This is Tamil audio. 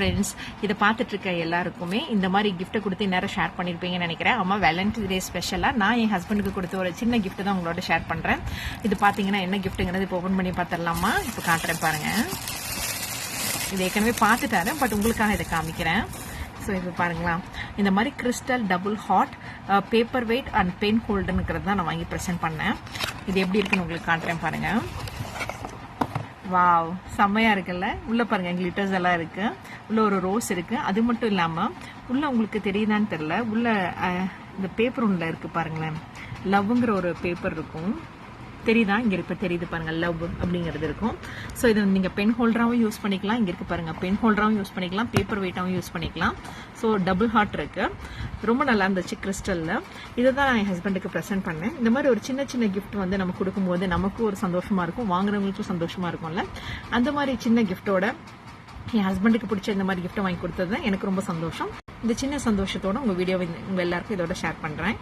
ஃப்ரெண்ட்ஸ், இதை பார்த்துட்டு இருக்க எல்லாருக்குமே இந்த மாதிரி கிஃப்ட்டை கொடுத்து நேரம் ஷேர் பண்ணியிருப்பீங்கன்னு நினைக்கிறேன். அம்மா வேலண்டைன் டே ஸ்பெஷலாக நான் என் ஹஸ்பண்டுக்கு கொடுத்த ஒரு சின்ன கிஃப்ட் தான் உங்களோட ஷேர் பண்ணுறேன். இது பார்த்தீங்கன்னா என்ன கிஃப்ட்டுங்கிறது இப்போ ஓப்பன் பண்ணி பார்த்துடலாமா? இப்போ காட்டுறேன் பாருங்கள். இது ஏற்கனவே பார்த்துட்டாரு, பட் உங்களுக்காக இதை காமிக்கிறேன். ஸோ இப்போ பாருங்களா, இந்த மாதிரி crystal double heart paper weight and pen ஹோல்டர்னுங்கிறது தான் நான் வாங்கி ப்ரெசென்ட் பண்ணேன். இது எப்படி இருக்குன்னு உங்களுக்கு காட்டுறேன் பாருங்கள். வாவ், செம்மையாக இருக்குல்ல. உள்ளே பாருங்கள், கிளிட்டர்ஸ் எல்லாம் இருக்குது. உள்ளே ஒரு ரோஸ் இருக்குது. அது மட்டும் இல்லாமல் உள்ளே உங்களுக்கு தெரியுதான்னு தெரில, உள்ளே இந்த பேப்பர் ஒன்றில் இருக்குது பாருங்களேன். லவ்ங்கிற ஒரு பேப்பர் இருக்கும், தெரியுதா? இங்கே இப்போ தெரியுது பாருங்கள், லவ் அப்படிங்கிறது இருக்கும். ஸோ இதை நீங்கள் பென் ஹோல்டராகவும் யூஸ் பண்ணிக்கலாம். இங்கே இருக்குது பாருங்கள், பென் ஹோல்டராகவும் யூஸ் பண்ணிக்கலாம், பேப்பர் வெயிட்டாகவும் யூஸ் பண்ணிக்கலாம். ஸோ டபுள் ஹார்ட் இருக்குது. ரொம்ப நல்லா இருந்துச்சு கிறிஸ்டலில். இதை தான் என் ஹஸ்பண்டுக்கு ப்ரெசென்ட் பண்ணேன். இந்த மாதிரி ஒரு சின்ன சின்ன கிஃப்ட் வந்து நம்ம கொடுக்கும்போது நமக்கும் ஒரு சந்தோஷமாக இருக்கும், வாங்குறவங்களுக்கும் சந்தோஷமாக இருக்கும்ல. அந்த மாதிரி சின்ன கிஃப்டோட என் ஹஸ்பண்டுக்கு பிடிச்ச இந்த மாதிரி கிஃப்ட்டை வாங்கி கொடுத்தது எனக்கு ரொம்ப சந்தோஷம். இந்த சின்ன சந்தோஷத்தோட உங்கள் வீடியோவை உங்கள் எல்லாருக்கும் இதோட ஷேர் பண்ணுறேன்.